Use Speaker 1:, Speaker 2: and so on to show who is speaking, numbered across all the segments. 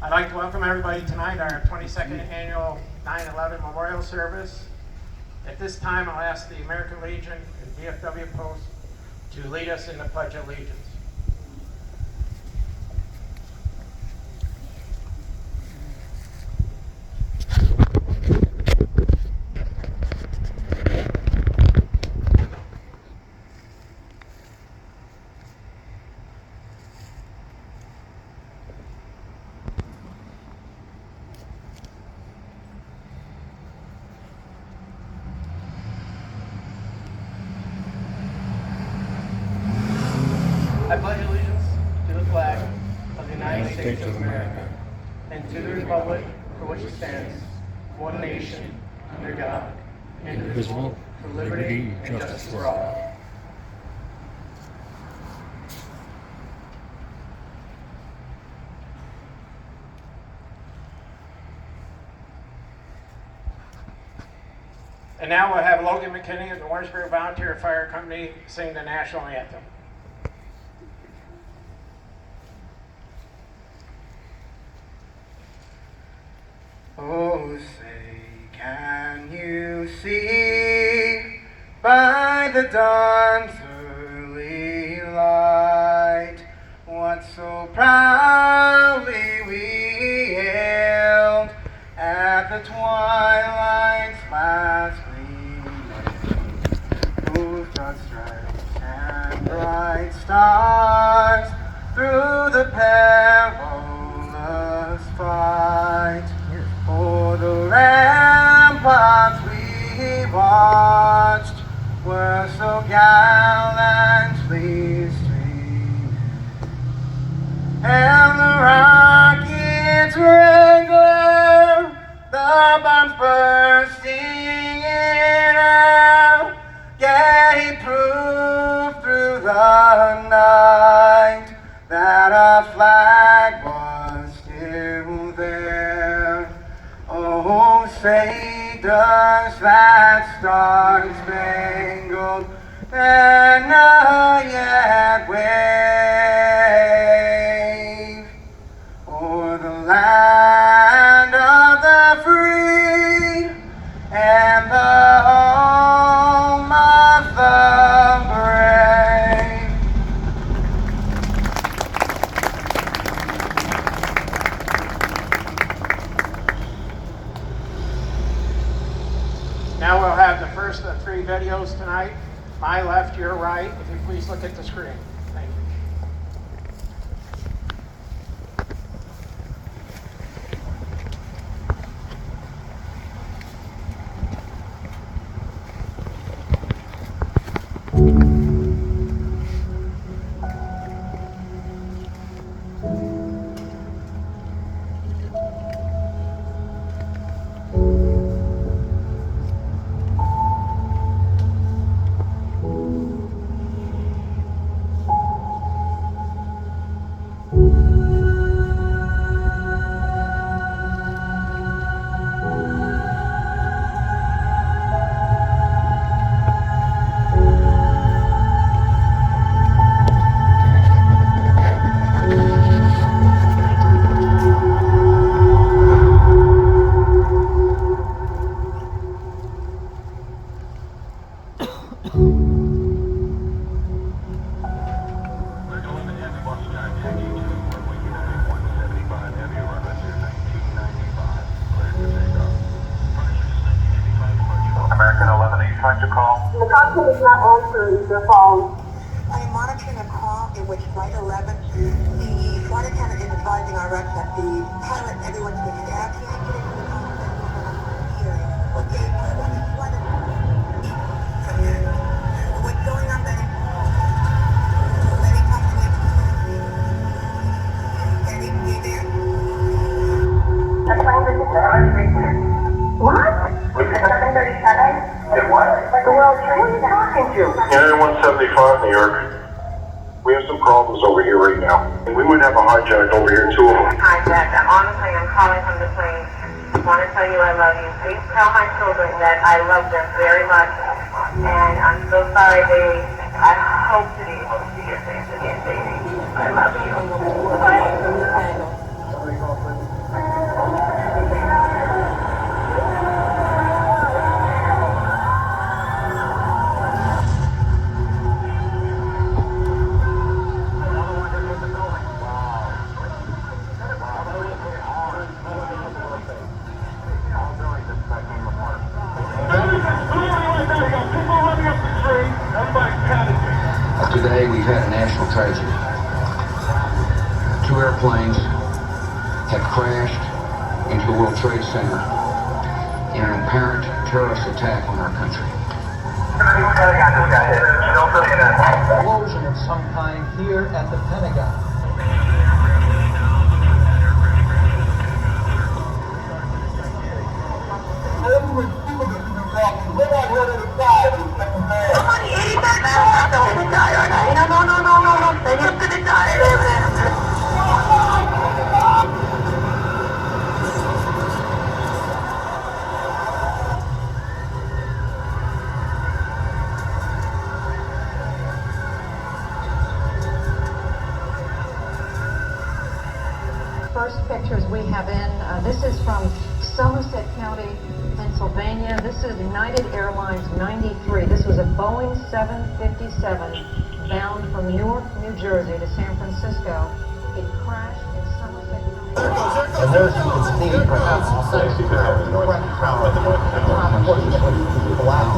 Speaker 1: I'd like to welcome everybody tonight to our 22nd annual 9/11 Memorial Service. At this time, I'll ask the American Legion and VFW Post to lead us in the Pledge of Allegiance. I pledge allegiance to the flag of the United States of America and to the republic for which it stands, one nation, under God, indivisible, with liberty and justice for all. And now we'll have Logan McKinney of the Warrensburg Volunteer Fire Company sing the national anthem.
Speaker 2: Oh, say, can you see by the dawn's early light what so proudly we hailed at the twilight's last gleaming, moved on stripes and bright stars through the perilous fight? For the ramparts we watched were so gallantly streamed, and the rockets wrangler, the bombs bursting in air, gave proof through the night that our flag was still there. Oh, say does that star-spangled banner yet wave o'er the land of the free and the home of the brave?
Speaker 1: Now we'll have the first of 3 videos tonight. My left, your right. If you please look at the screen. Thank you.
Speaker 3: trying to call?
Speaker 4: The cockpit is not answering their phone.
Speaker 5: I am monitoring a call in which Flight 11, the flight attendant is advising our reps that the pilot and everyone's been stabbed. Can I get into the cockpit? Okay, flight what's going on, Betty? Betty, talk to me. Betty, you there?
Speaker 4: The plane is what? At 7:37?
Speaker 3: At what?
Speaker 4: The World Trade. Who are you talking to?
Speaker 3: N.Y 175, New York. We have some problems over here right now. And we might have a hijack over here, 2 of them.
Speaker 6: Hijack. Honestly, I'm calling from the plane. I want to tell you I love you. Please tell my children that I love them very much. And I'm so sorry, baby. I hope to be able to see your face again, baby. I love you. Bye.
Speaker 7: Today we've had a national tragedy. 2 airplanes have crashed into the World Trade Center in an apparent terrorist attack on our country.
Speaker 8: Explosion of some kind here at the Pentagon.
Speaker 5: Somebody 80 back now. They're gonna die, aren't they? No. They're just gonna die.
Speaker 9: First pictures we have in, this is from Somerset County, Pennsylvania. This is United Airlines 93. This was a Boeing 757 bound from Newark, New Jersey to San Francisco. It crashed in Somerset County.
Speaker 8: And there, as you can see, perhaps the direct power at the top portion of the collapse.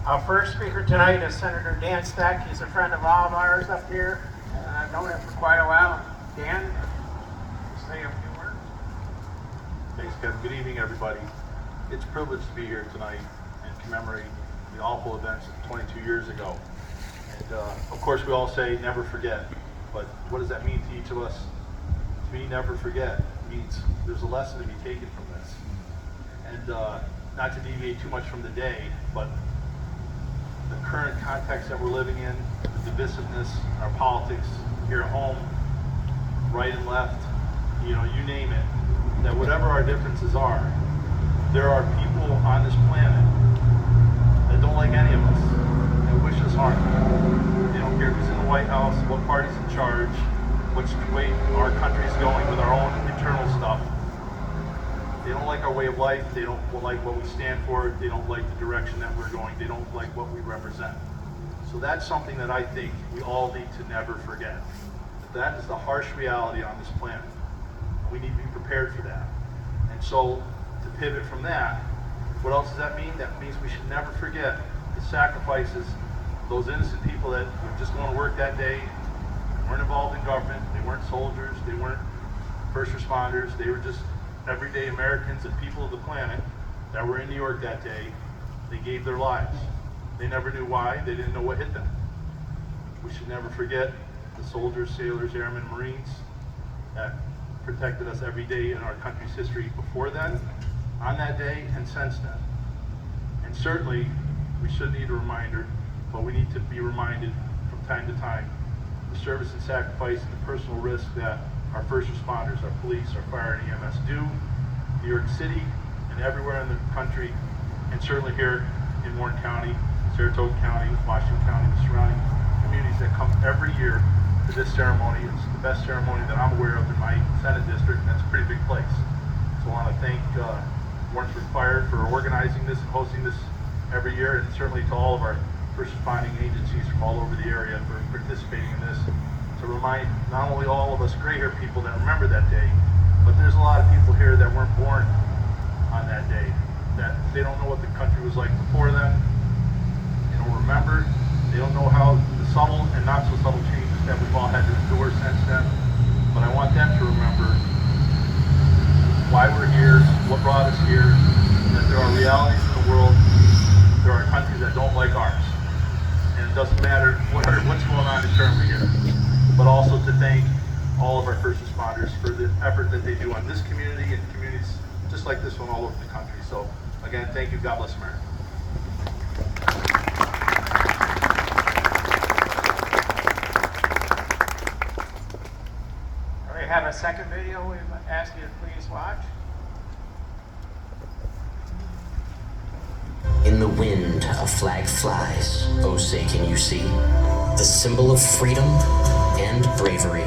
Speaker 2: Our first speaker tonight is Senator Dan Stack. He's a friend of all of ours up here. I've known him for quite a while. Dan, say a few words.
Speaker 10: Thanks, Kevin. Good evening, everybody. It's a privilege to be here tonight and commemorate the awful events of 22 years ago. And of course, we all say never forget. But what does that mean to each of us? To me, never forget means there's a lesson to be taken from this. And not to deviate too much from the day, but the current context that we're living in, the divisiveness, our politics here at home, right and left, you name it, that whatever our differences are, there are people on this planet that don't like any of us, that wish us harm. They don't care who's in the White House, what party's in charge, which way our country's going with our own internal stuff. They don't like our way of life, they don't like what we stand for, they don't like the direction that we're going, they don't like what we represent. So that's something that I think we all need to never forget. That is the harsh reality on this planet. We need to be prepared for that. And so, to pivot from that, what else does that mean? That means we should never forget the sacrifices of those innocent people that were just going to work that day, weren't involved in government, they weren't soldiers, they weren't first responders, they were just everyday Americans and people of the planet that were in New York that day. They gave their lives. They never knew why, they didn't know what hit them. We should never forget the soldiers, sailors, airmen, Marines that protected us every day in our country's history before then, on that day, and since then. And certainly, we should need a reminder, but we need to be reminded from time to time the service and sacrifice and the personal risk that our first responders, our police, our fire and EMS do, New York City and everywhere in the country, and certainly here in Warren County, Saratoga County, Washington County, the surrounding communities that come every year to this ceremony. It's the best ceremony that I'm aware of in my Senate district, and that's a pretty big place. So I want to thank Warrensburg Fire for organizing this and hosting this every year, and certainly to all of our first responding agencies from all over the area for participating in this, to remind not only all of us gray-haired people that remember that day, but there's a lot of people here that weren't born on that day, that they don't know what the country was like before then. They don't remember. They don't know how the subtle and not so subtle changes that we've all had to endure since then. But I want them to remember why we're here, what brought us here, and that there are realities in the world, there are countries that don't like ours. And it doesn't matter what's going on internally here. But also to thank all of our first responders for the effort that they do on this community and communities just like this one all over the country. So again, thank you. God bless America.
Speaker 2: We have a second video we've asked you to please watch.
Speaker 11: In the wind, a flag flies. Oh, say, can you see? The symbol of freedom and bravery.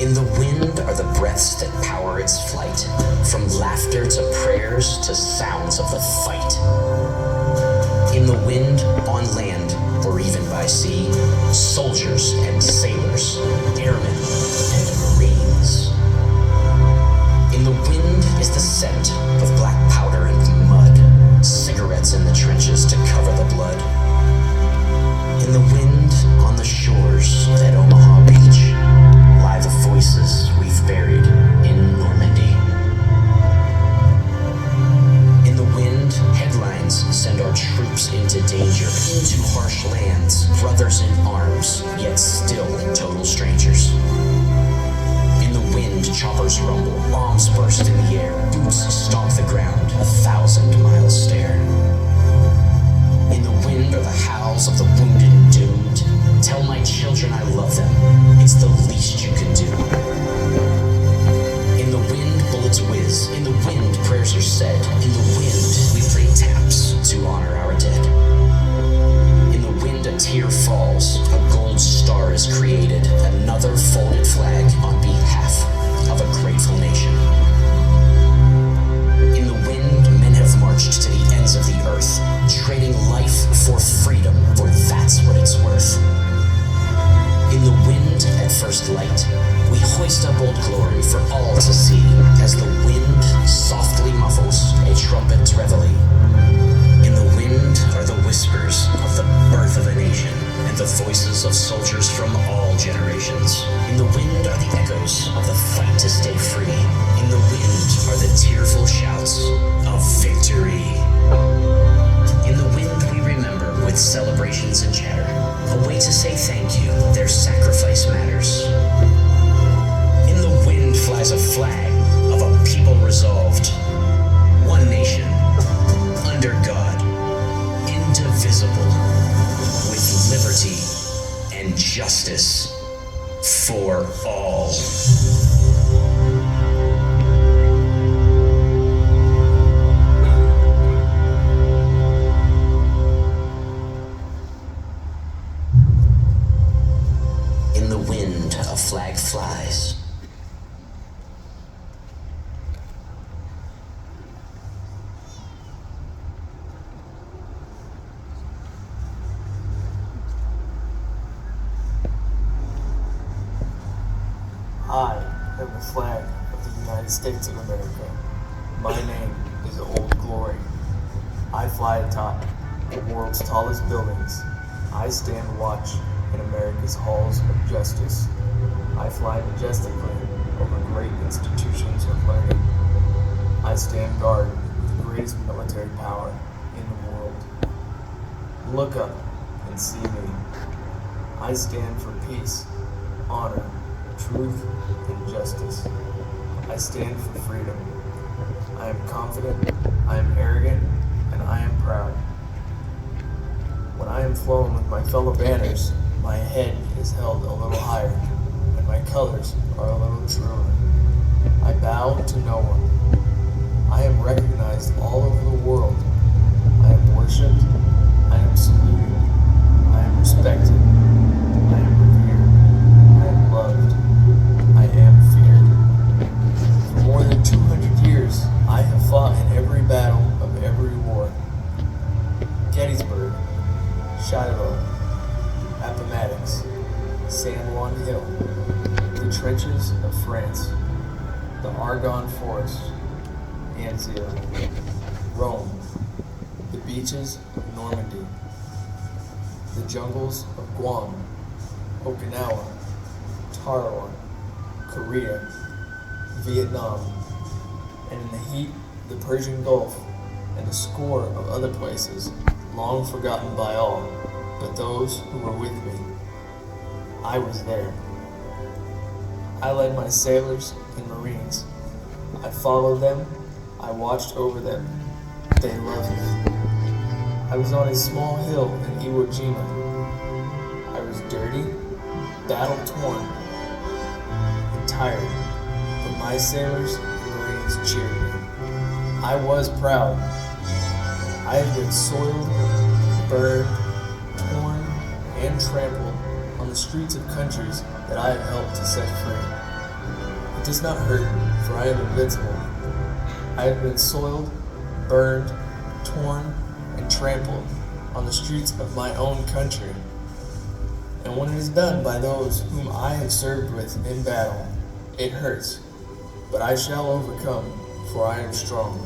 Speaker 11: In the wind are the breaths that power its flight, from laughter to prayers to sounds of the fight. In the wind, on land, or even by sea, soldiers and sailors, airmen and marines. In the wind is the scent of black powder and mud, cigarettes in the trenches to cover the blood. In the wind, on the shores at Omaha Beach, lie the voices we've buried in Normandy. In the wind, headlines send our troops into danger, into harsh lands, brothers in arms, yet still total strangers. In the wind, choppers rumble, bombs burst in the air, boots stomp the ground, 1,000 miles stare. In the wind are the howls of the wounded and doomed. Tell my children I love them, it's the least you can do. In the wind, bullets whiz. In the wind, prayers are said. In the wind, we play taps to honor our dead. In the wind, a tear falls. A gold star is created. Another folded flag on behalf of a grateful nation. In the wind, men have marched to the ends of the earth, trading life for freedom, for that's what it's worth. In the wind, at first light, we hoist up Old Glory for all to see, as the wind softly muffles a trumpet's reveille. In the wind are the whispers of the birth of a nation, and the voices of soldiers from all generations. In the wind are the echoes of the fight to stay free. In the wind are the tearful shouts of victory. In the wind we remember with celebrations and chatter, a way to say thank you, their sacrifice matters. In the wind flies a flag of a people resolved, one nation, under God, indivisible, with liberty and justice for all. In the wind, a flag flies.
Speaker 12: I am the flag of the United States of America. My name is Old Glory. I fly atop the world's tallest buildings. I stand watch in America's halls of justice. I fly majestically over great institutions of learning. I stand guard with the greatest military power in the world. Look up and see me. I stand for peace, honor, truth, and justice. I stand for freedom. I am confident, I am arrogant, and I am proud. When I am flown with my fellow banners, my head is held a little higher, and my colors are a little truer. I bow to no one. I am recognized all over the world. I am worshipped. I am saluted. I am respected. I am revered. I am loved. I am feared. For more than 200 years, I have fought in every battle of every the trenches of France, the Argonne Forest, Anzio, Rome, the beaches of Normandy, the jungles of Guam, Okinawa, Tarawa, Korea, Vietnam, and in the heat, the Persian Gulf, and a score of other places long forgotten by all but those who were with me. I was there. I led my sailors and Marines. I followed them. I watched over them. They loved me. I was on a small hill in Iwo Jima. I was dirty, battle-torn, and tired, but my sailors and Marines cheered me. I was proud. I have been soiled, burned, torn, and trampled on the streets of countries that I have helped to set free. It does not hurt, for I am invincible. I have been soiled, burned, torn, and trampled on the streets of my own country. And when it is done by those whom I have served with in battle, it hurts, but I shall overcome, for I am strong.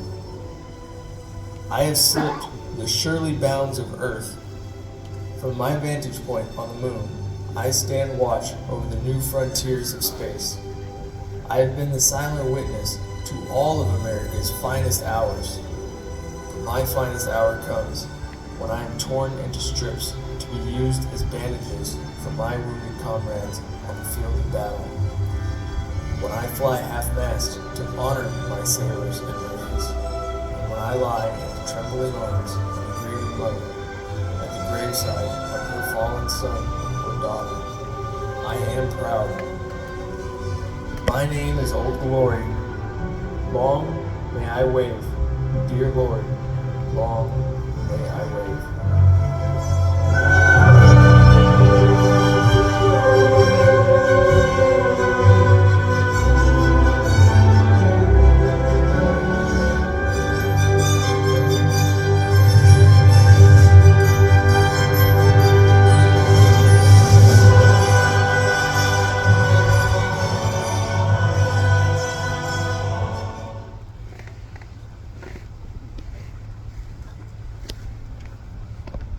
Speaker 12: I have slipped the surely bounds of earth. From my vantage point on the moon, I stand watch over the new frontiers of space. I have been the silent witness to all of America's finest hours. But my finest hour comes when I am torn into strips to be used as bandages for my wounded comrades on the field of battle. When I fly half-mast to honor my sailors and Marines, and when I lie in the trembling arms of a grieving mother at the graveside of her fallen son or daughter, I am proud. My name is Old Glory. Long may I wave, dear Lord, long may I wave.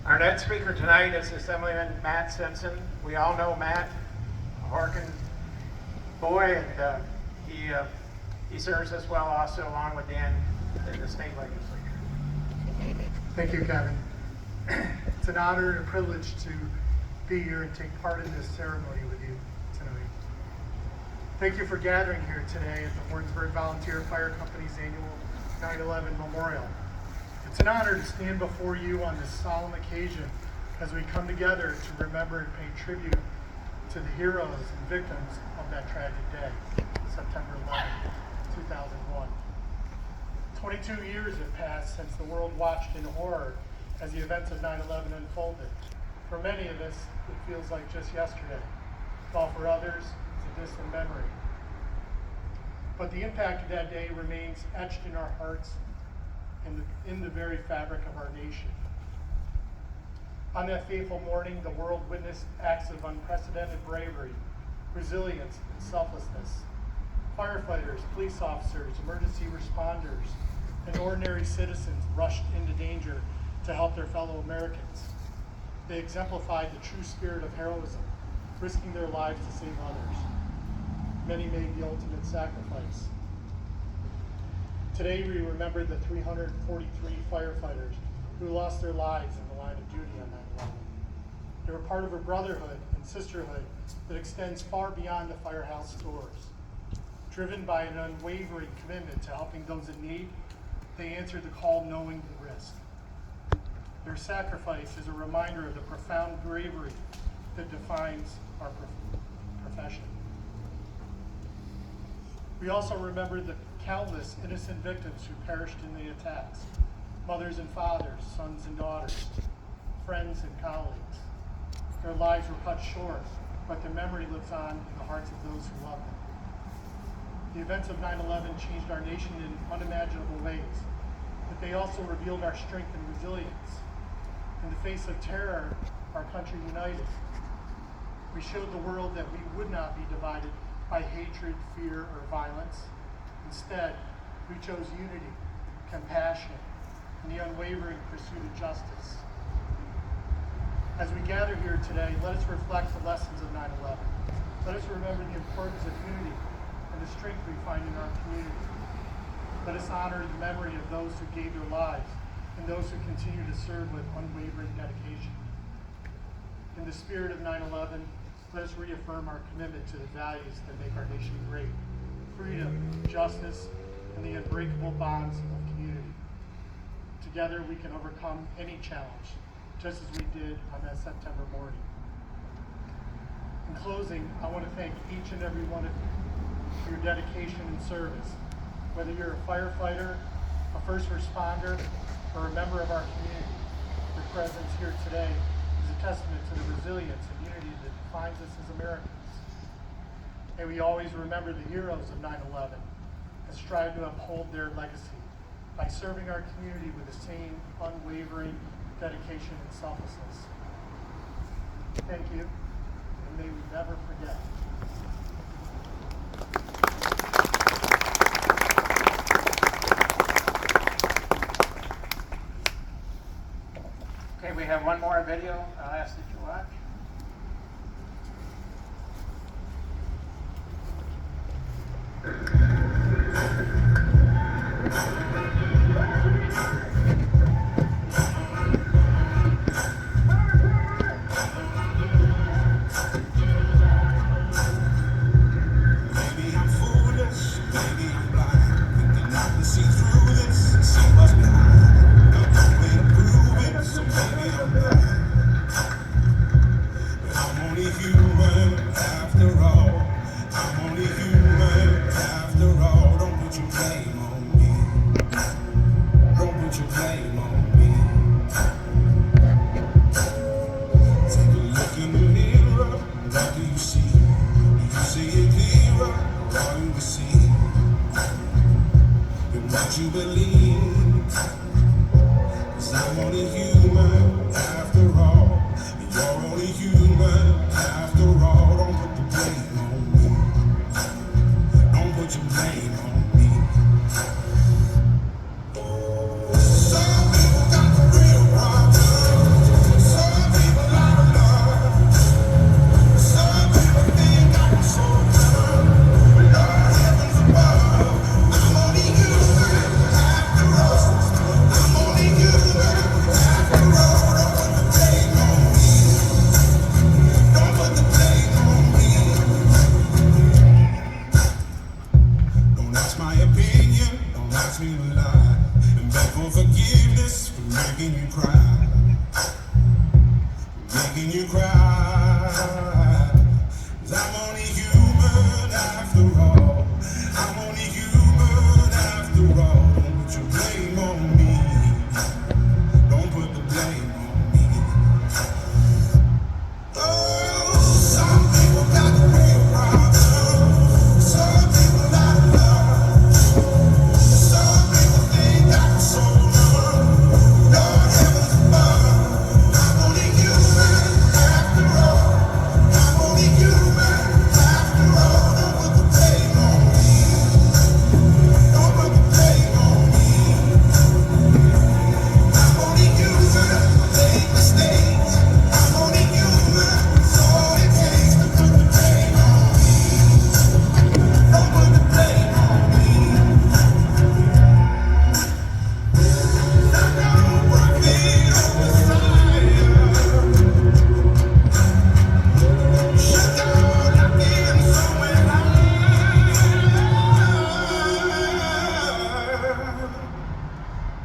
Speaker 2: Our next speaker tonight is Assemblyman Matt Simpson. We all know Matt, a Horkin boy, and he serves us well also, along with Dan, in the state legislature.
Speaker 1: Thank you, Kevin. It's an honor and a privilege to be here and take part in this ceremony with you tonight. Thank you for gathering here today at the Warrensburg Volunteer Fire Company's annual 9/11 Memorial. It's an honor to stand before you on this solemn occasion as we come together to remember and pay tribute to the heroes and victims of that tragic day, September 11, 2001. 22 years have passed since the world watched in horror as the events of 9/11 unfolded. For many of us, it feels like just yesterday, while for others, it's a distant memory. But the impact of that day remains etched in our hearts and in the very fabric of our nation. On that fateful morning, the world witnessed acts of unprecedented bravery, resilience, and selflessness. Firefighters, police officers, emergency responders, and ordinary citizens rushed into danger to help their fellow Americans. They exemplified the true spirit of heroism, risking their lives to save others. Many made the ultimate sacrifice. Today we remember the 343 firefighters who lost their lives in the line of duty on 9/11. They were part of a brotherhood and sisterhood that extends far beyond the firehouse doors. Driven by an unwavering commitment to helping those in need, they answered the call knowing the risk. Their sacrifice is a reminder of the profound bravery that defines our profession. We also remember the countless innocent victims who perished in the attacks, mothers and fathers, sons and daughters, friends and colleagues. Their lives were cut short, but their memory lives on in the hearts of those who love them. The events of 9/11 changed our nation in unimaginable ways, but they also revealed our strength and resilience. In the face of terror, our country united. We showed the world that we would not be divided by hatred, fear, or violence. Instead, we chose unity, compassion, and the unwavering pursuit of justice. As we gather here today, let us reflect the lessons of 9/11. Let us remember the importance of unity and the strength we find in our community. Let us honor the memory of those who gave their lives and those who continue to serve with unwavering dedication. In the spirit of 9/11, let us reaffirm our commitment to the values that make our nation great: freedom, justice, and the unbreakable bonds of community. Together we can overcome any challenge, just as we did on that September morning. In closing, I want to thank each and every one of you for your dedication and service. Whether you're a firefighter, a first responder, or a member of our community, your presence here today is a testament to the resilience and unity that defines us as Americans. May we always remember the heroes of 9/11 and strive to uphold their legacy by serving our community with the same unwavering dedication and selflessness. Thank you, and may we never forget.
Speaker 2: Okay, we have one more video I'll ask that you watch.
Speaker 13: Maybe I'm foolish, maybe I'm blind, thinking I can see through this, so much behind. Got no way to prove it, so maybe I'm blind. But I'm only human after all. I'm only human after all. Don't put your blame on me. Don't put your blame on me. Take a look in the mirror, what do you see? Do you see it clearer, or all you can see? Then what you believe? 'Cause I'm only human after all, and you're only human after all. Don't put the blame on me. Don't put your blame on me. Some people got the real problem. Some people out of love. Some people think I'm so dumb. But Lord heavens above, I'm only human after all. I'm only human after all. Don't put the blame on me. Don't put the blame on me. Don't ask my opinion, don't ask me to lie, and beg for forgiveness for making you cry, making you cry. 'Cause I'm only human after all. I'm only human after all. Don't put your blame on me. Don't put the blame on me. Oh, some people got the real problem. Some people out of love. Some people think I'm so dumb. Lord heavens above, I'm only human after all. I'm only human after all. Don't put the blame on me. Don't put the blame on me. I'm only human, make mistakes. I'm only human, it's all it takes to put the blame on me. Don't put the blame on me. Shut down, profit over fire. Shut down, lock in somewhere higher.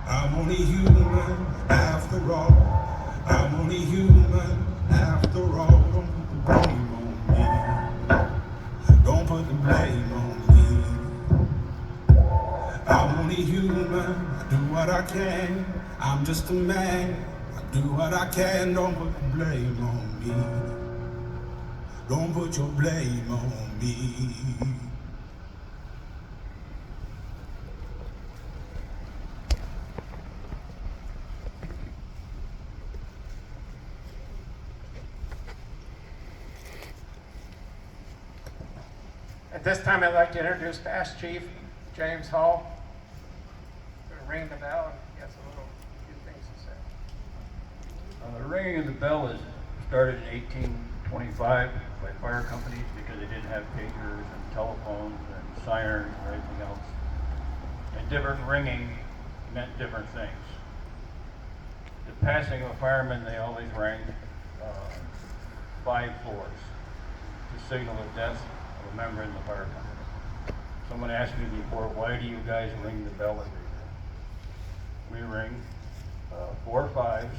Speaker 13: I'm only human after all. I'm only human after all. Don't put the blame on me. Don't put the blame on me. I'm only human. I do what I can. I'm just a man. I do what I can. Don't put the blame on me. Don't put your blame on me.
Speaker 2: At this time I'd like to introduce Past Chief James Hall. Going to ring the bell, and he has a few things to say.
Speaker 14: The ringing of the bell is started in 1825 by fire companies because they didn't have pagers and telephones and signers or anything else. And different ringing meant different things. The passing of a fireman, they always rang 5 floors to signal the death of a member in the fire company. Someone asked me before, why do you guys ring the bell every day? We ring 4 5s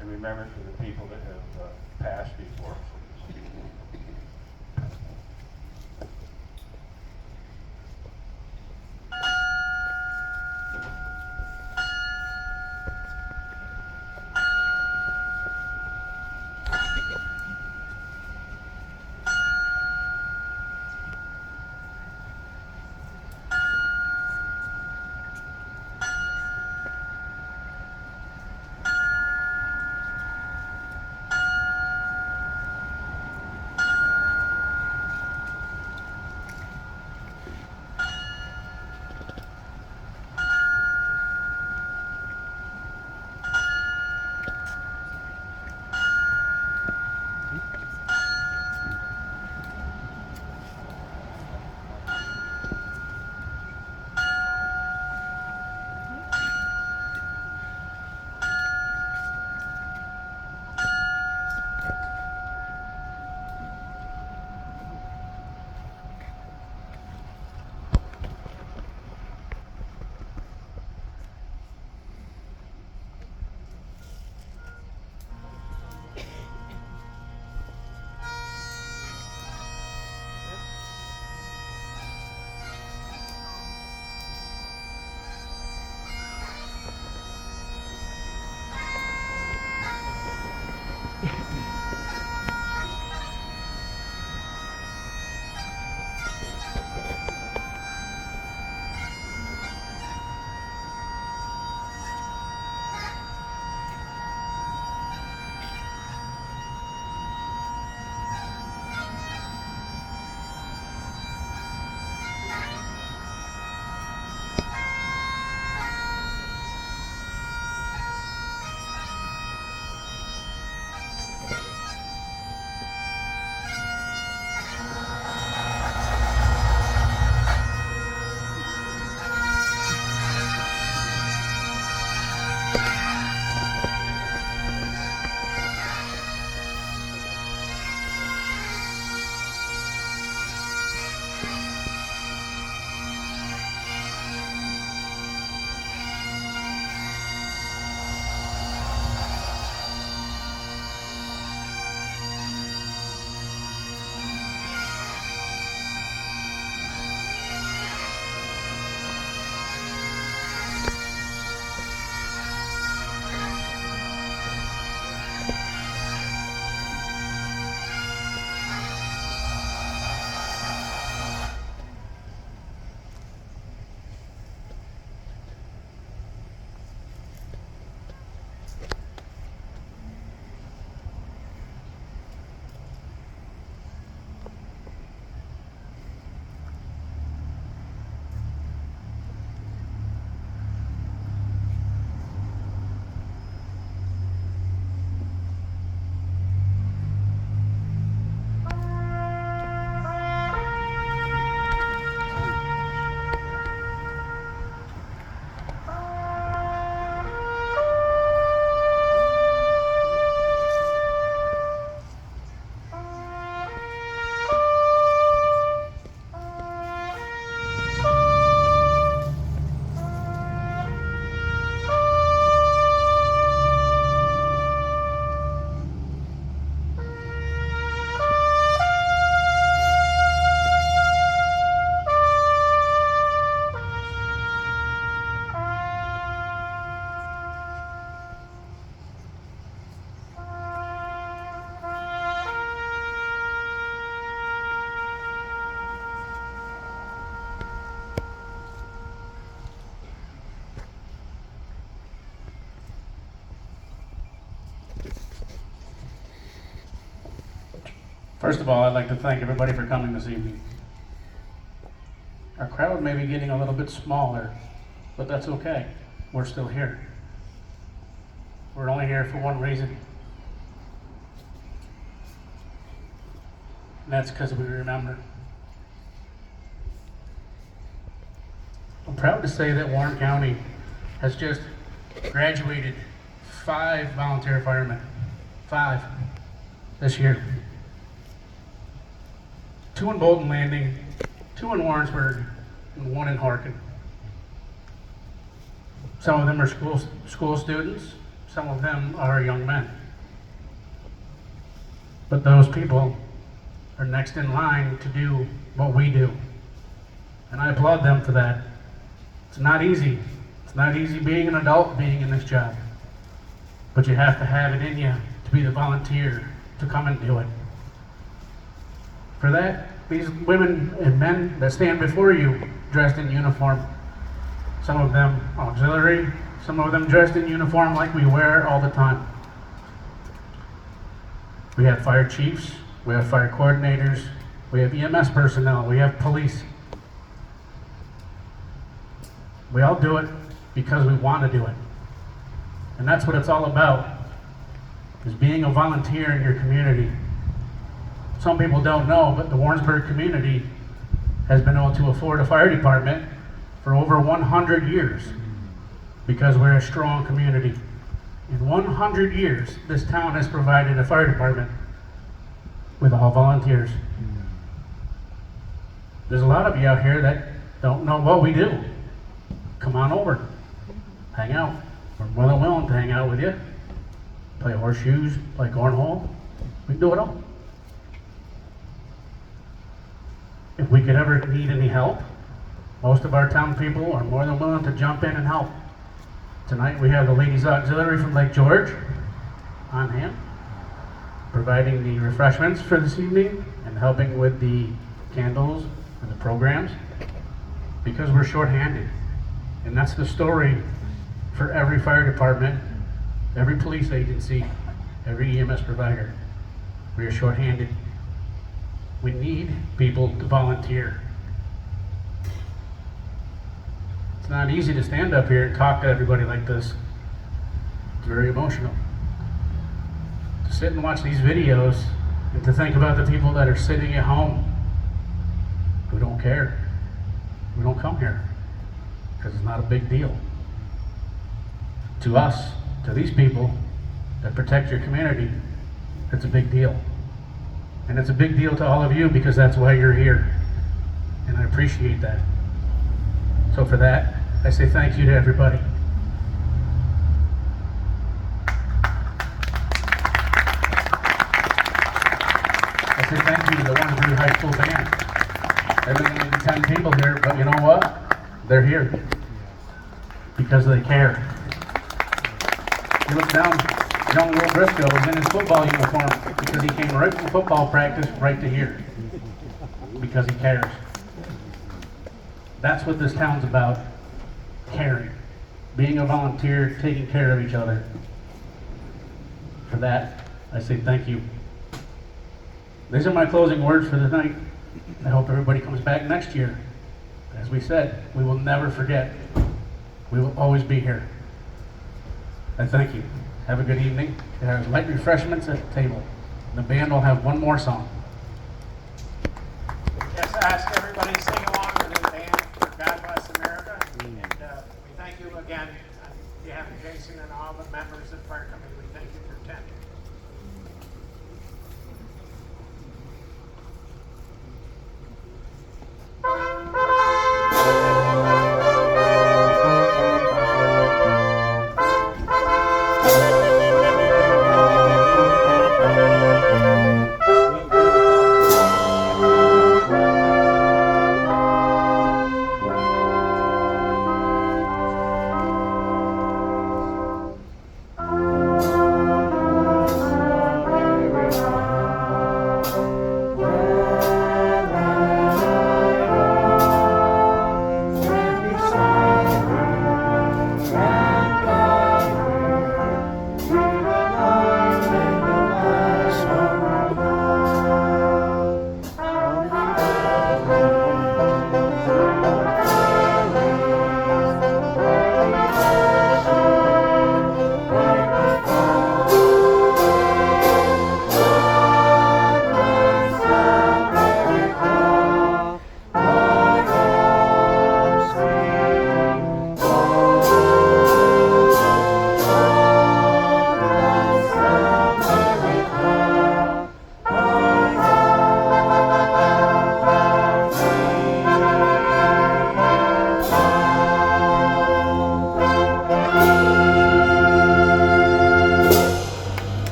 Speaker 14: and remember for the people that have passed before us.
Speaker 15: First of all, I'd like to thank everybody for coming this evening.
Speaker 1: Our crowd may be getting a little bit smaller, but that's okay. We're still here. We're only here for one reason. And that's because we remember. I'm proud to say that Warren County has just graduated 5 volunteer firemen. 5 this year. 2 in Bolton Landing, 2 in Warrensburg, and 1 in Harkin. Some of them are school students, some of them are young men. But those people are next in line to do what we do. And I applaud them for that. It's not easy. It's not easy being an adult, being in this job. But you have to have it in you to be the volunteer, to come and do it. For that, these women and men that stand before you dressed in uniform, some of them auxiliary, some of them dressed in uniform like we wear all the time. We have fire chiefs, we have fire coordinators, we have EMS personnel, we have police. We all do it because we want to do it. And that's what it's all about, is being a volunteer in your community. Some people don't know, but the Warrensburg community has been able to afford a fire department for over 100 years because we're a strong community. In 100 years, this town has provided a fire department with all volunteers. There's a lot of you out here that don't know what we do. Come on over, hang out. We're more than willing to hang out with you. Play horseshoes, play cornhole. We can do it all. If we could ever need any help, most of our town people are more than willing to jump in and help. Tonight we have the Ladies Auxiliary from Lake George on hand, providing the refreshments for this evening and helping with the candles and the programs, because we're short-handed. And that's the story for every fire department, every police agency, every EMS provider. We are short-handed. We need people to volunteer. It's not easy to stand up here and talk to everybody like this. It's very emotional. To sit and watch these videos and to think about the people that are sitting at home who don't care, who don't come here, because it's not a big deal. To us, to these people that protect your community, it's a big deal. And it's a big deal to all of you because that's why you're here. And I appreciate that. So for that, I say thank you to everybody. I say thank you to the Warrensburg High School band. There's only 10 people here, but you know what? They're here because they care. You look down, young Will Briscoe was in his football uniform because he came right from football practice right to here because he cares. That's what this town's about, caring, being a volunteer, taking care of each other. For that, I say thank you. These are my closing words for the night. I hope everybody comes back next year. As we said, we will never forget. We will always be here. I thank you. Have a good evening. There are light refreshments at the table. The band will have one more song.
Speaker 2: Yes, I ask everybody to sing along with the band for God Bless America. And we thank you again on behalf of Jason and all the members of the fire company. We thank you for attending.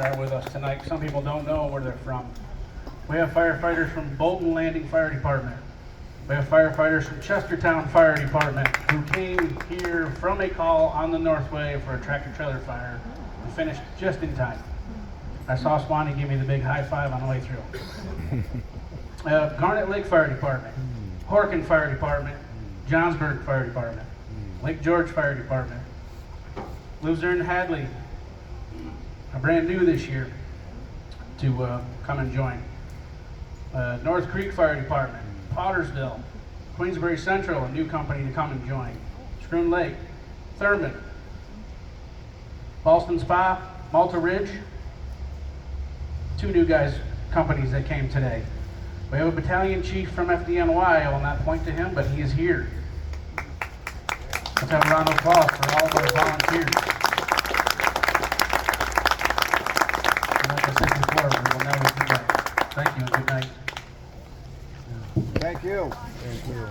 Speaker 1: that are with us tonight. Some people don't know where they're from. We have firefighters from Bolton Landing Fire Department. We have firefighters from Chestertown Fire Department who came here from a call on the Northway for a tractor trailer fire and finished just in time. I saw Swanee give me the big high five on the way through. Garnet Lake Fire Department, Horkin Fire Department, Johnsburg Fire Department, Lake George Fire Department, Luzerne Hadley, are brand new this year to come and join. North Creek Fire Department, Pottersville, Queensbury Central, a new company to come and join. Schroon Lake, Thurman, Ballston Spa, Malta Ridge, 2 new companies that came today. We have a battalion chief from FDNY. I will not point to him, but he is here. Let's have a round of applause for all of our volunteers. And like I said before, we will never forget. Thank you and good night.
Speaker 8: Thank you. Thank you.